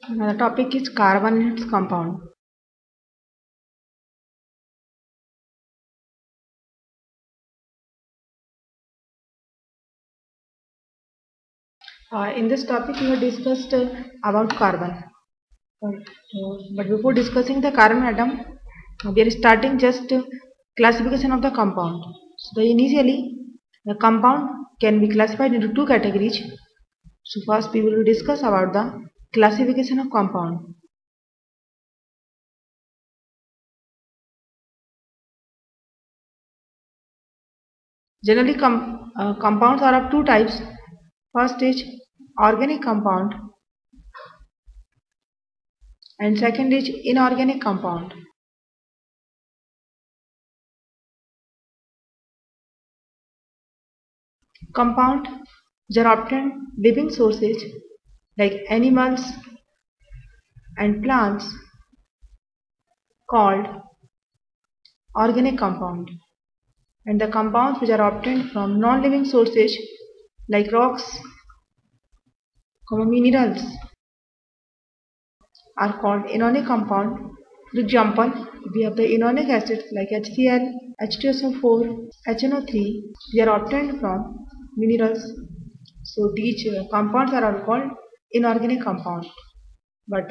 The topic is carbon and its compound. In this topic, we have discussed about carbon. But before discussing the carbon atom, we are starting just classification of the compound. So initially, the compound can be classified into two categories. So first, we will discuss about the classification of compound. Generally, compounds are of two types. First is organic compound and second is inorganic compound. Compound which are obtained living sources like animals and plants called organic compound, and the compounds which are obtained from non-living sources like rocks, minerals are called inorganic compound. For example, we have the inorganic acids like HCl, H2SO4, HNO3. They are obtained from minerals. So these compounds are all called inorganic compound. But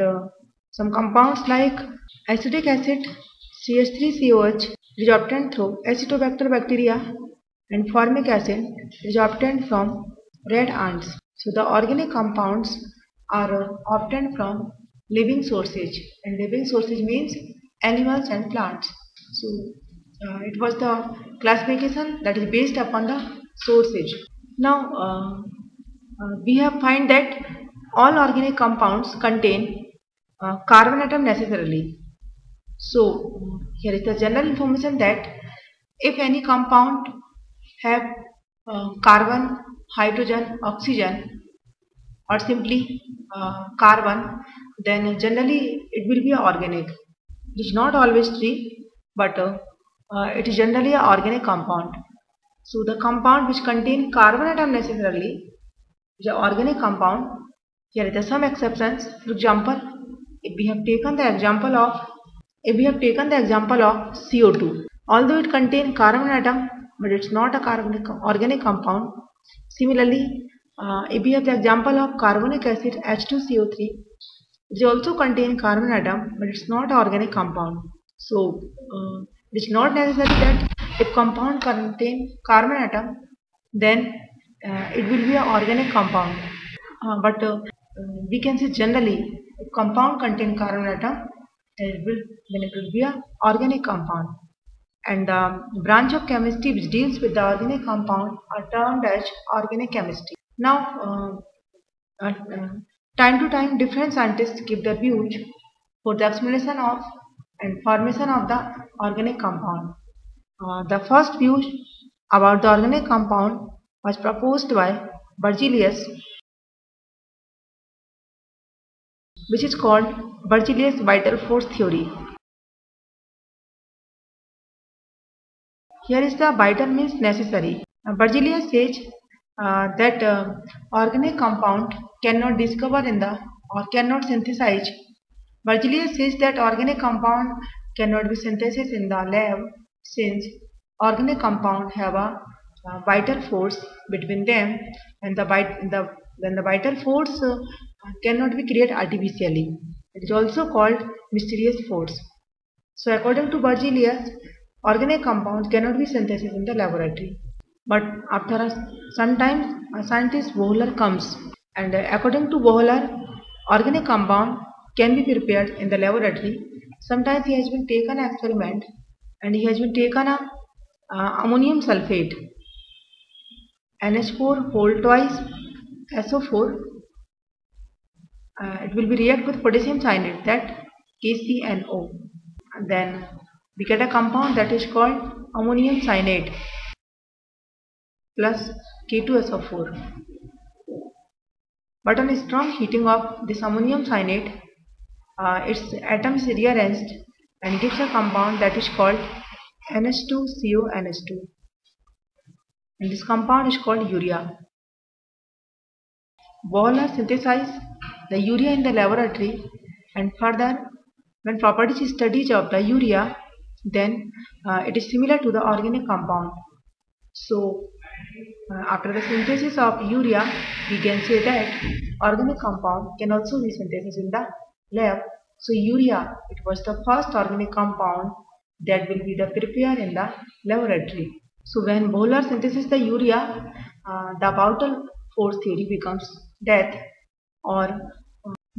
some compounds like acetic acid CH3COH is obtained through acetobacter bacteria, and formic acid is obtained from red ants. So the organic compounds are obtained from living sources, and living sources means animals and plants. So it was the classification that is based upon the sources. Now we have find that all organic compounds contain carbon atom necessarily. So here is the general information that if any compound have carbon, hydrogen, oxygen, or simply carbon, then generally it will be organic. It is not always true, but it is generally an organic compound. So the compound which contain carbon atom necessarily is an organic compound. Here are some exceptions. For example, if we have taken the example of CO2, although it contains carbon atom, but it's not a organic compound. Similarly, if we have the example of carbonic acid H2CO3, it also contains carbon atom, but it's not an organic compound. So it's not necessary that if compound contain carbon atom, then it will be an organic compound. But we can say generally, if compound contain carbon atom, then it will be an organic compound. And the branch of chemistry which deals with the organic compound are termed as organic chemistry. Now, time to time, different scientists give their views for the explanation of and formation of the organic compound. The first view about the organic compound was proposed by Berzelius, which is called Berzelius vital force theory. Here is the vital means necessary. Berzelius says that organic compound cannot discover in the or cannot synthesize. Berzelius says that organic compound cannot be synthesized in the lab since organic compound have a vital force between them, and the vital force cannot be created artificially. It is also called mysterious force. So according to Berzelius, organic compounds cannot be synthesized in the laboratory. But after some time, a scientist Wohler comes, and according to Wohler, organic compound can be prepared in the laboratory. Sometimes he has been taken an experiment, and he has been taken a ammonium sulfate, NH4 whole twice SO4. It will be react with potassium cyanide, that KCNO. And then we get a compound that is called ammonium cyanide plus K2SO4. But on strong heating of this ammonium cyanide, its atom is rearranged and gives a compound that is called NH2CONH2, and this compound is called urea. Wohler synthesized the urea in the laboratory, and further, when properties studies of the urea, then it is similar to the organic compound. So after the synthesis of urea, we can say that organic compound can also be synthesized in the lab. So urea, it was the first organic compound that will be the prepared in the laboratory. So when Wohler synthesizes the urea, the Bautel force theory becomes death, or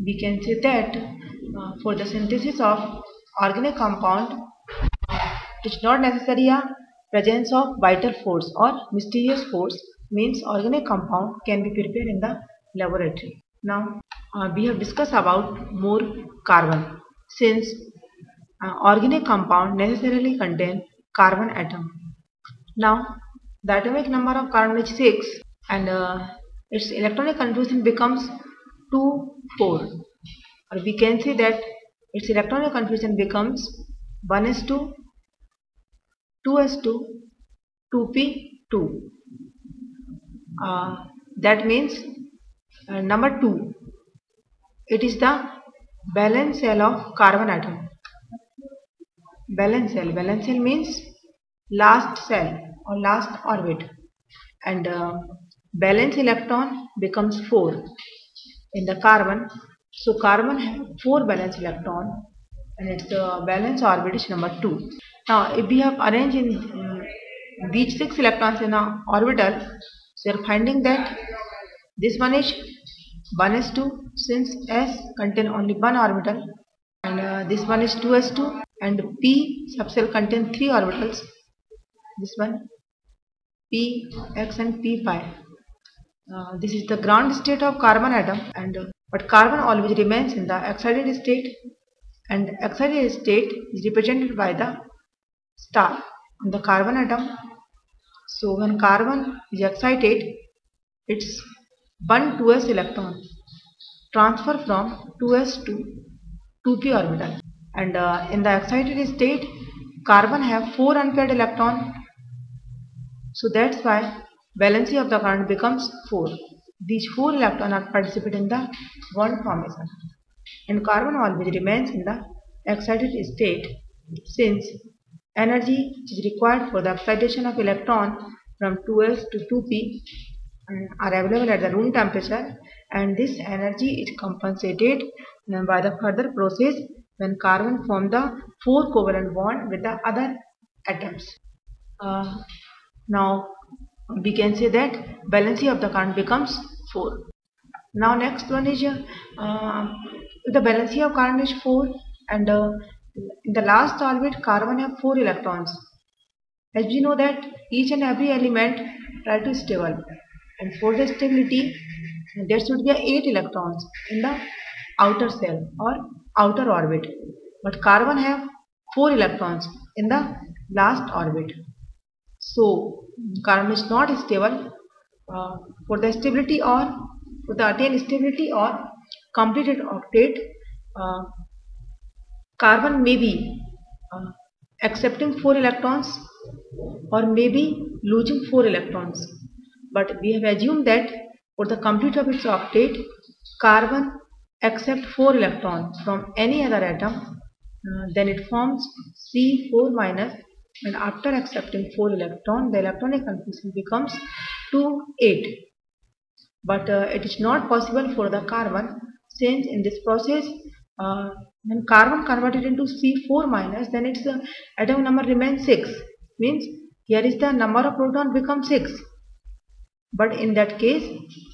we can say that for the synthesis of organic compound, it is not necessary a presence of vital force or mysterious force, means organic compound can be prepared in the laboratory. Now we have discussed about more carbon, since organic compound necessarily contain carbon atom. Now the atomic number of carbon is 6, and its electronic configuration becomes 2 4, or we can say that its electronic configuration becomes 1s2 2s2 2p2. That means number 2, it is the valence shell of carbon atom. Valence shell means last shell or last orbit, and valence electron becomes 4 in the carbon. So carbon has 4 valence electron, and its valence orbit is number 2. Now if we have arranged in these 6 electrons in an orbital, so you are finding that this one is 1s2, since s contain only one orbital, and this one is 2s2, and p subshell contain 3 orbitals, this one p x and p pi. This is the ground state of carbon atom, and but carbon always remains in the excited state, and excited state is represented by the star on the carbon atom. So when carbon is excited, its 1 2s electron transfer from 2s to 2p orbital, and in the excited state carbon have 4 unpaired electron, so that's why valency of the carbon becomes 4. These 4 electrons are participate in the bond formation, and carbon always remains in the excited state, since energy is required for the excitation of electron from 2s to 2p are available at the room temperature, and this energy is compensated by the further process when carbon form the 4 covalent bond with the other atoms. Now we can say that valency of the carbon becomes 4. Now next one is the valency of carbon is 4, and in the last orbit carbon have 4 electrons. As we know that each and every element try to stable, and for the stability there should be 8 electrons in the outer shell or outer orbit, but carbon have 4 electrons in the last orbit. So carbon is not stable. For the stability or for the attained stability or completed octet, carbon may be accepting 4 electrons or may be losing 4 electrons, but we have assumed that for the complete of its octet, carbon accept 4 electrons from any other atom, then it forms C4 minus, and after accepting 4 electrons, the electronic configuration becomes 2 8. But it is not possible for the carbon, since in this process when carbon converted into C4 minus, then its atom number remains 6, means here is the number of proton becomes 6, but in that case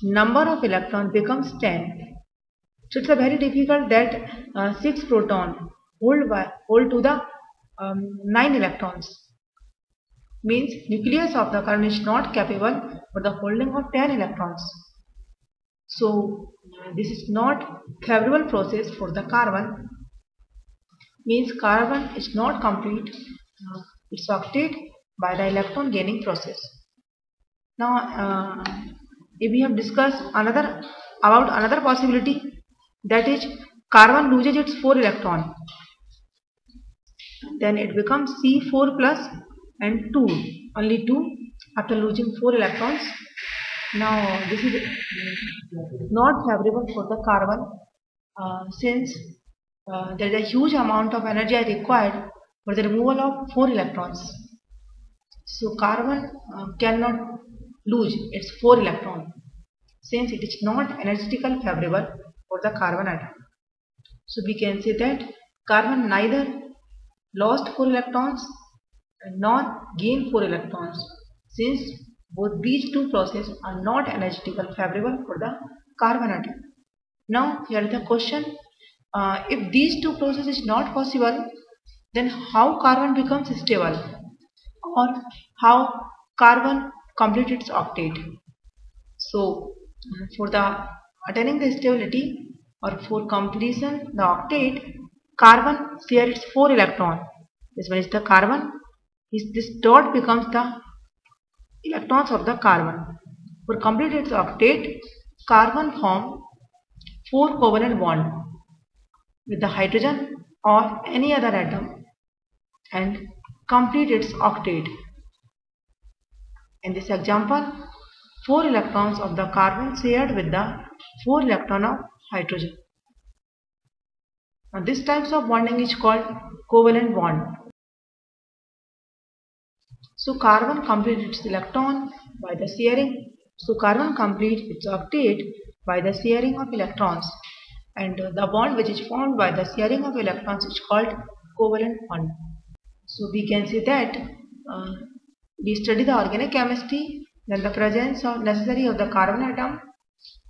number of electron becomes 10. So it's a very difficult that 6 proton hold to the 9 electrons, means nucleus of the carbon is not capable for the holding of 10 electrons. So this is not favorable process for the carbon, means carbon is not complete its octet by the electron gaining process. Now if we have discussed about another possibility, that is carbon loses its 4 electron, then it becomes C4 plus and 2, only 2 after losing 4 electrons. Now this is not favorable for the carbon, since there is a huge amount of energy required for the removal of 4 electrons. So carbon cannot lose its 4 electrons since it is not energetically favorable for the carbon atom. So we can say that carbon neither lost 4 electrons nor gained 4 electrons since both these two processes are not energetically favorable for the carbon atom. Now here is the question, if these two processes is not possible, then how carbon becomes stable or how carbon completes its octet? So for the attaining the stability or for completion the octet, carbon shares its 4 electron. This one is the carbon. This dot becomes the electrons of the carbon. For complete its octet, carbon form 4 covalent bond with the hydrogen or any other atom and complete its octet. In this example, 4 electrons of the carbon shared with the 4 electron of hydrogen. Now this types of bonding is called covalent bond. So carbon completes its electron by the sharing. So carbon completes its octet by the sharing of electrons, and the bond which is formed by the sharing of electrons is called covalent bond. So we can say that we study the organic chemistry, then the presence of necessary of the carbon atom,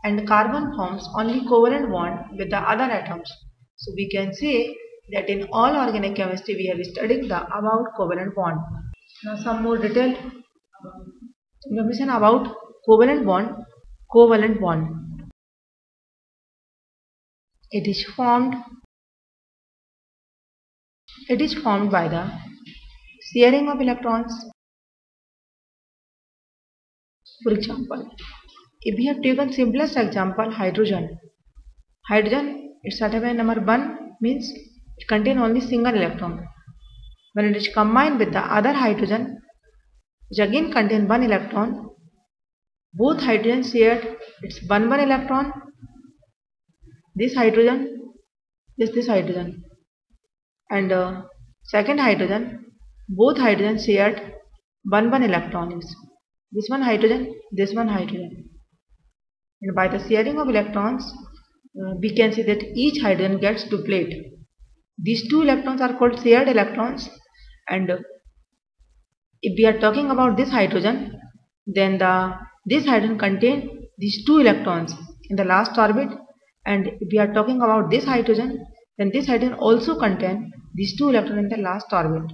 and carbon forms only covalent bond with the other atoms. So we can say that in all organic chemistry we have studied the about covalent bond. Now some more detailed information about covalent bond. Covalent bond. It is formed by the sharing of electrons. For example, if we have taken simplest example, hydrogen. Hydrogen, its atomic number 1 means it contains only single electron. When it is combined with the other hydrogen, which again contain 1 electron, both hydrogen shared its 1 electron. This hydrogen, this hydrogen, and second hydrogen, both hydrogen shared 1 electrons. This one hydrogen, this one hydrogen. And by the sharing of electrons, we can say that each hydrogen gets duplicate. These 2 electrons are called shared electrons, and if we are talking about this hydrogen, then this hydrogen contains these 2 electrons in the last orbit, and if we are talking about this hydrogen, then this hydrogen also contains these 2 electrons in the last orbit.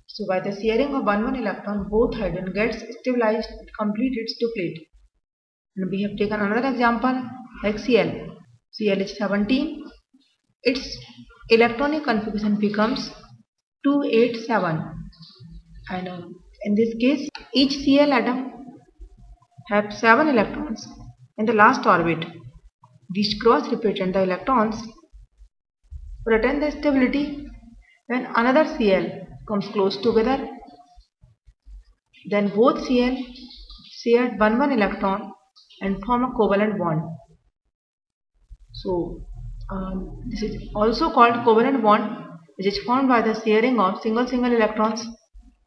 So by the sharing of 1 electron, both hydrogen gets stabilized and complete its duplicate. And we have taken another example like Cl. Cl is 17. Its electronic configuration becomes 287, and in this case each Cl atom have 7 electrons in the last orbit. These cross represent the electrons. To attain the stability, when another Cl comes close together, then both Cl share 1 electron and form a covalent bond. So this is also called covalent bond, which is formed by the sharing of single electrons.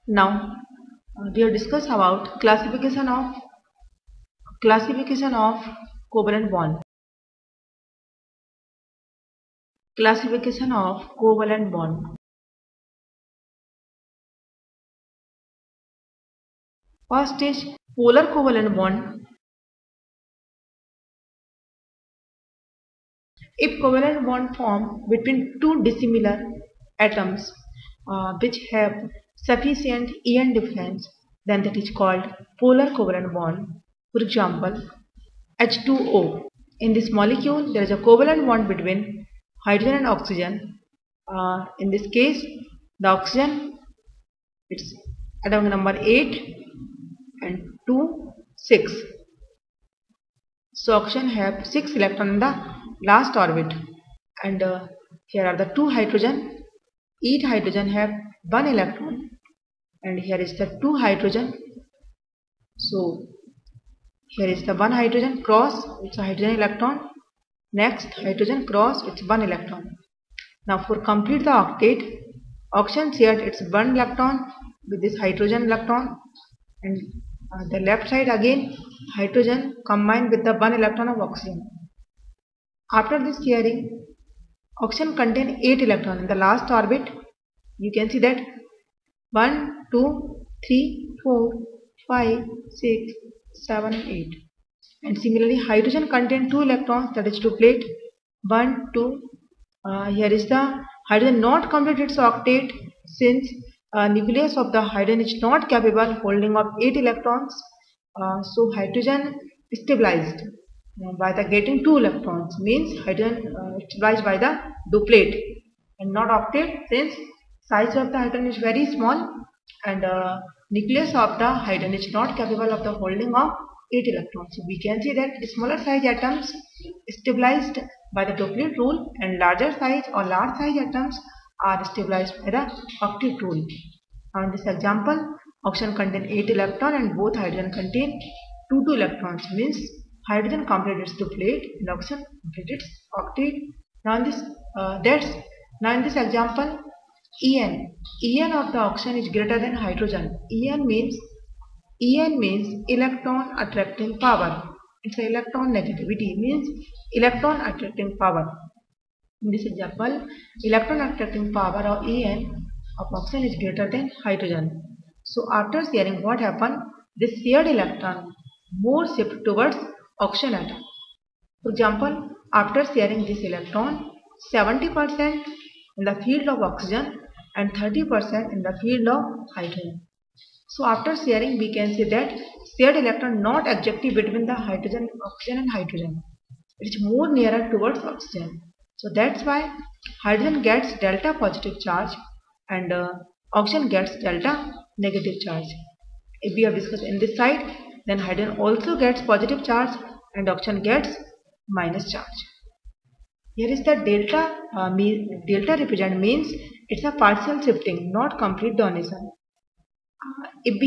Now we have discussed about classification of covalent bond. Classification of covalent bond. First is polar covalent bond. If covalent bond formed between 2 dissimilar atoms which have sufficient ion difference, then that is called polar covalent bond. For example, H2O. In this molecule, there is a covalent bond between hydrogen and oxygen. In this case, the oxygen, its atomic number 8 and 2, 6. So oxygen have 6 electrons in the last orbit, and here are the 2 hydrogen. Each hydrogen have 1 electron, and here is the 2 hydrogen. So here is the 1 hydrogen cross, it's a hydrogen electron, Next, hydrogen cross its 1 electron. Now for complete the octet, oxygen shared its 1 electron with this hydrogen electron, and the left side again hydrogen combined with the 1 electron of oxygen. After this sharing, oxygen contains 8 electrons in the last orbit. You can see that 1, 2, 3, 4, 5, 6, 7 and 8. And similarly hydrogen contains 2 electrons, that is 2 plate. 1, 2. Here is the hydrogen not completed its octet, since nucleus of the hydrogen is not capable holding of 8 electrons. So hydrogen stabilized by the getting 2 electrons, means hydrogen stabilized by the duplet and not octet, since size of the hydrogen is very small and nucleus of the hydrogen is not capable of the holding of 8 electrons. So we can see that smaller size atoms stabilized by the duplet rule and larger size or large size atoms are stabilized by the octet rule. Now in this example, oxygen contains 8 electrons and both hydrogen contain 2 electrons, means hydrogen completed its duplet and oxygen completed its octet. Now in this example, En of the oxygen is greater than hydrogen. En means electron attracting power. It's an electron negativity, means electron attracting power. In this example, electron attracting power of En of oxygen is greater than hydrogen. So after sharing, what happened? This shared electron more shift towards oxygen atom. For example, after sharing this electron, 70% in the field of oxygen and 30% in the field of hydrogen. So after sharing, we can say that shared electron not exactly between the oxygen and hydrogen. It is more nearer towards oxygen. So that's why hydrogen gets delta positive charge and oxygen gets delta negative charge. If we have discussed in this side, then hydrogen also gets positive charge and oxygen gets minus charge. Here is the delta. Delta represent means it's a partial shifting, not complete donation. If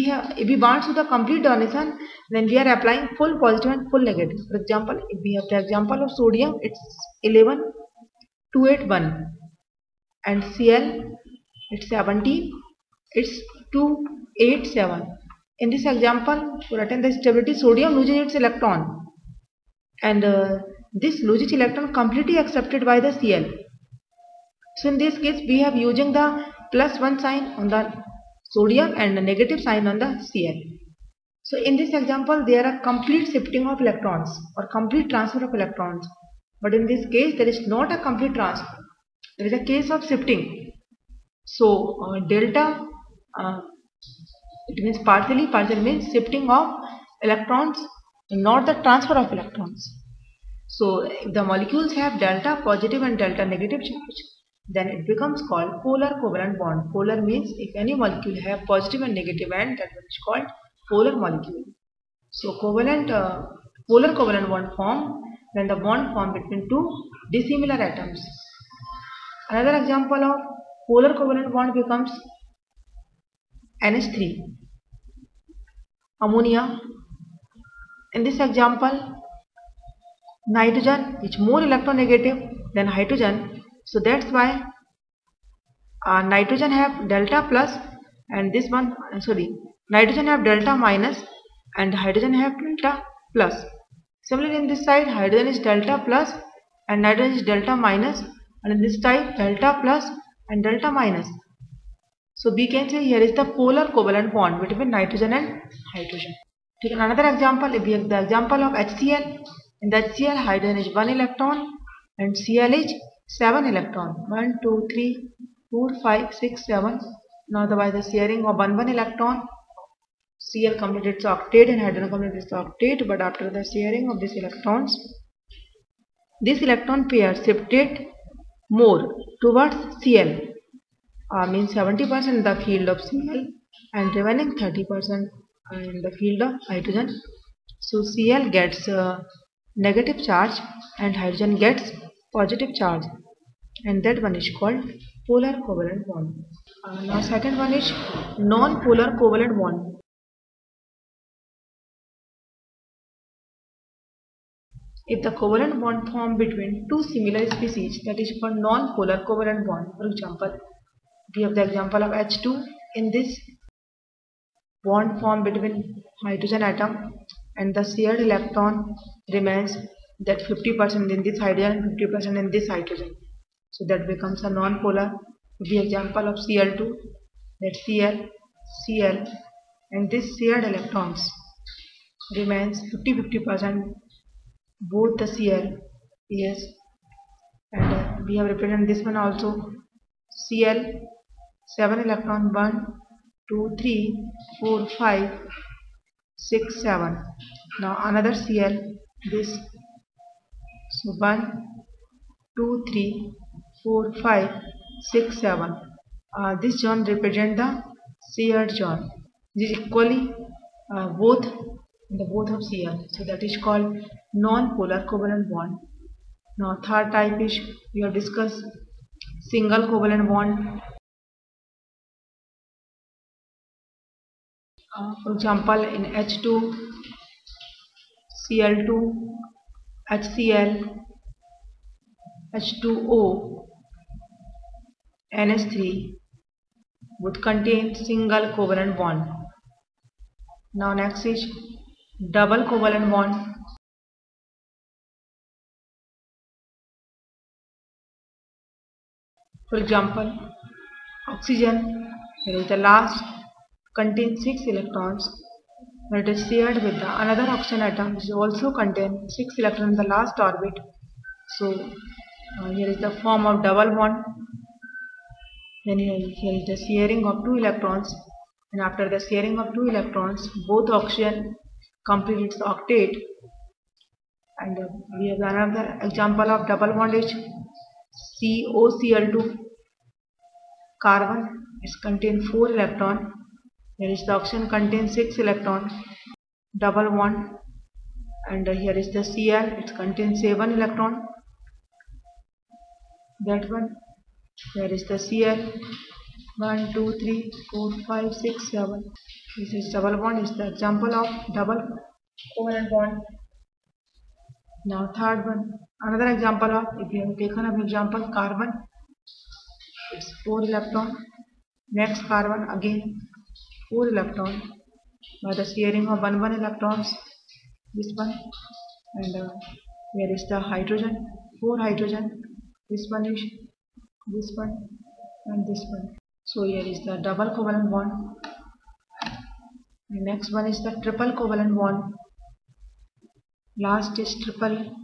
we want to the complete donation, then we are applying full positive and full negative. For example, if we have the example of sodium, it's 11,281, and Cl, it's 17, it's 287. In this example, to attain the stability, sodium loses its electron, and this loses electron completely accepted by the Cl. So in this case, we have using the +1 sign on the sodium and the negative sign on the Cl. So in this example, there are complete shifting of electrons or complete transfer of electrons. But in this case, there is not a complete transfer. There is a case of shifting. So delta, it means partial means shifting of electrons, not the transfer of electrons. So if the molecules have delta positive and delta negative charge, then it becomes called polar covalent bond. Polar means if any molecule have positive and negative end, that is called polar molecule. So polar covalent bond form when the bond formed between two dissimilar atoms. Another example of polar covalent bond becomes NH3, ammonia. In this example, nitrogen is more electronegative than hydrogen. So that's why nitrogen have delta plus and this one, nitrogen have delta minus and hydrogen have delta plus. Similarly in this side, hydrogen is delta plus and nitrogen is delta minus, and in this side delta plus and delta minus. So we can say here is the polar covalent bond between nitrogen and hydrogen. Take another example. If we have the example of HCl, in the HCl hydrogen is 1 electron and Cl is 7 electron. 1, 2, 3, 4, 5, 6, 7. Now by the sharing of 1 electron, Cl completed its octet and hydrogen completed its octet. But after the sharing of these electrons, this electron pair shifted more towards Cl. Means 70% in the field of Cl and remaining 30% in the field of hydrogen. So Cl gets negative charge and hydrogen gets positive charge, and that one is called polar covalent bond. Now second one is non-polar covalent bond. If the covalent bond formed between two similar species, that is called non-polar covalent bond. For example, we have the example of H2. In this bond formed between hydrogen atom and the shared electron remains that 50% in this hydrogen and 50% in this hydrogen. So that becomes a non-polar. The example of Cl2, that Cl, Cl, and this shared electrons remains 50-50% both the Cl, yes, and we have represented this one also. Cl 7 electron 1, 2, 3, 4, 5, 6, 7. Now another Cl, this, so 1, 2, 3, 4, 5, 6, 7. This zone represent the shared zone. This is equally both of Cl. So that is called non-polar covalent bond. Now third type is, we have discussed single covalent bond. For example, in H2, Cl2, HCl, H2O, NH3 would contain single covalent bond. Now next is double covalent bond. For example, oxygen, here is the last, contains 6 electrons, but it is shared with the another oxygen atom which also contains 6 electrons in the last orbit. So here is the form of double bond. Then here is the sharing of 2 electrons, and after the sharing of 2 electrons, both oxygen complete its octet. And we have another example of double bond is COCl2. Carbon is contain 4 electron, whereas the oxygen contains 6 electron, double bond. And here is the Cl, it contains 7 electron, that one. Here is the Cl, 1, 2, 3, 4, 5, 6, 7. This is double bond, is the example of double covalent bond. Now third one, another example of, if you have taken an example, carbon, it's 4 electron. Next carbon, again 4 electron by the sharing of 1 electrons, this one. And here is the hydrogen, 4 hydrogen, this one is, this one, and this one. So here is the double covalent bond. The next one is the triple covalent bond. Last is triple.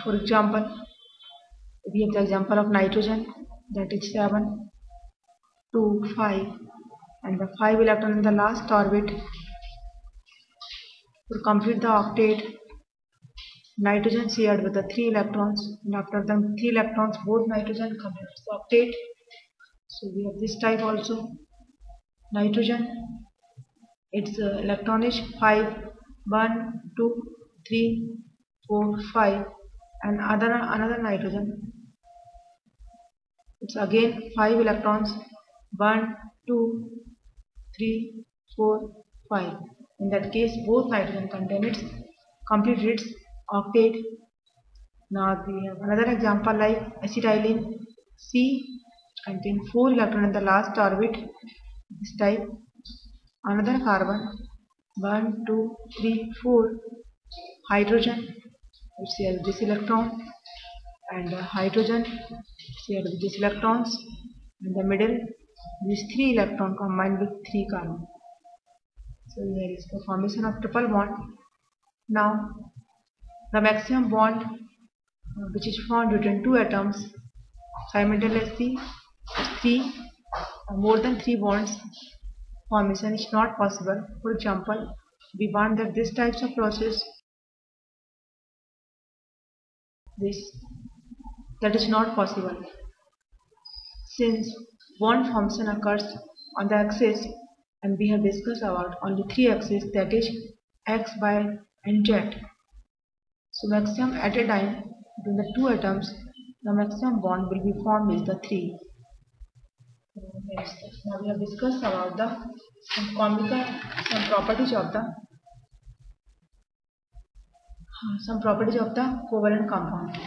For example, we have the example of nitrogen, that is 7, 2, 5, and the 5 electron in the last orbit. To complete the octet, nitrogen shared with the 3 electrons, and after the 3 electrons, both nitrogen completes the octet. So we have this type also. Nitrogen, its electron is 5, 1, 2, 3, 4, 5, and another nitrogen, it's again 5 electrons, 1, 2, 3, 4, 5. In that case, both nitrogen contain its complete its octet. Now we have another example like acetylene, C contain 4 electrons in the last orbit, this type. Another carbon, 1, 2, 3, 4, hydrogen, it's here with this electron, and hydrogen shared with these electrons. In the middle, these 3 electrons combined with 3 carbon. So here is the formation of triple bond. Now the maximum bond which is formed between 2 atoms simultaneously, 3 more than 3 bonds formation is not possible. For example, we want that this types of process, that is not possible, since bond formation occurs on the axis, and we have discussed about only 3 axes, that is x, y, and z. So maximum at a time between the 2 atoms, the maximum bond will be formed is the 3. Now we have discussed about the some properties of the covalent compound.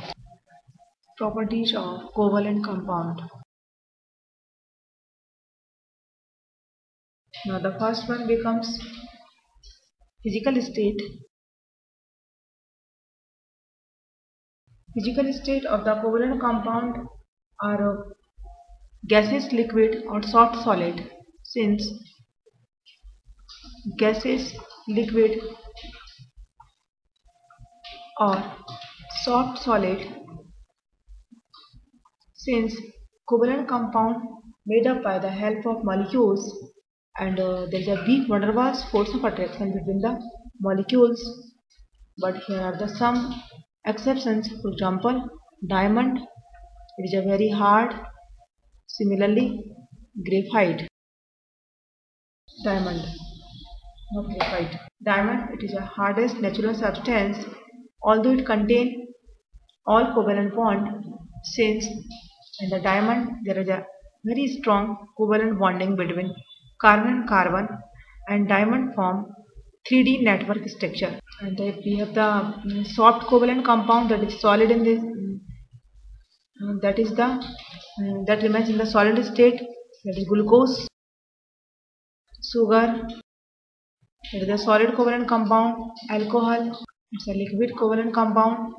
Properties of covalent compound. Now the first one becomes physical state. Physical state of the covalent compound are gaseous, liquid or soft solid. Since gaseous, liquid or soft solid, since covalent compound made up by the help of molecules and there is a weak van der Waals force of attraction between the molecules, but here are the some exceptions. For example, diamond, it is a very hard. Similarly, graphite, diamond, not graphite. Diamond, it is a hardest natural substance, although it contains all covalent bond. Since in the diamond there is a very strong covalent bonding between carbon and carbon, and diamond form 3D network structure. And we have the soft covalent compound that is solid in this, that remains in the solid state, that is glucose, sugar. It is a solid covalent compound. Alcohol, it's a liquid covalent compound.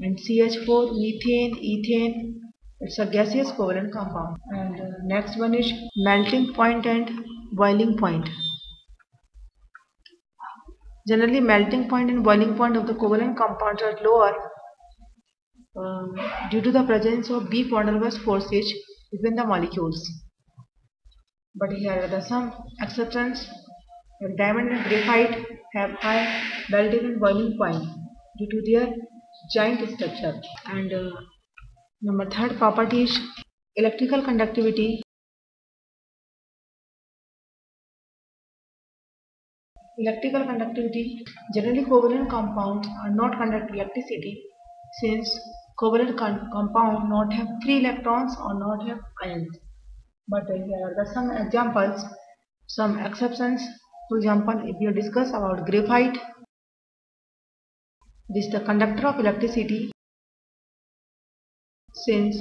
And CH4, methane, ethane, it's a gaseous covalent compound. And next one is melting point and boiling point. Generally, melting point and boiling point of the covalent compounds are lower due to the presence of weak van der Waals forces between the molecules. But here are the some exceptions. Diamond and graphite have high melting and boiling point due to their giant structure. And number third property is electrical conductivity. Electrical conductivity. Generally, covalent compounds are not conduct electricity, since covalent compound not have free electrons or not have ions. But here are the some examples, some exceptions. For example, if you discuss about graphite, this is the conductor of electricity, since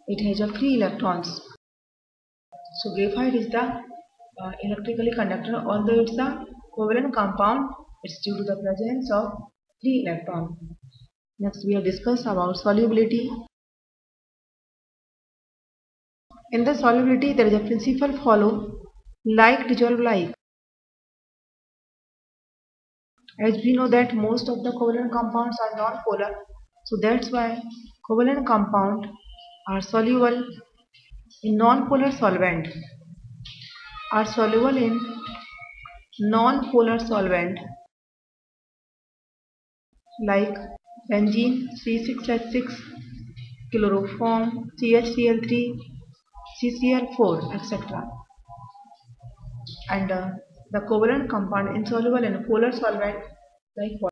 it has a free electrons. So graphite is the electrically conductor, although it's a covalent compound, it's due to the presence of free electron. Next we have discussed about solubility. In the solubility there is a principle follow, like dissolve like. As we know that most of the covalent compounds are non-polar, so that's why covalent compounds are soluble in non-polar solvent, are soluble in non-polar solvent like benzene C6H6, chloroform, CHCl3, CCl4, etc. And the covalent compound insoluble in polar solvent like water.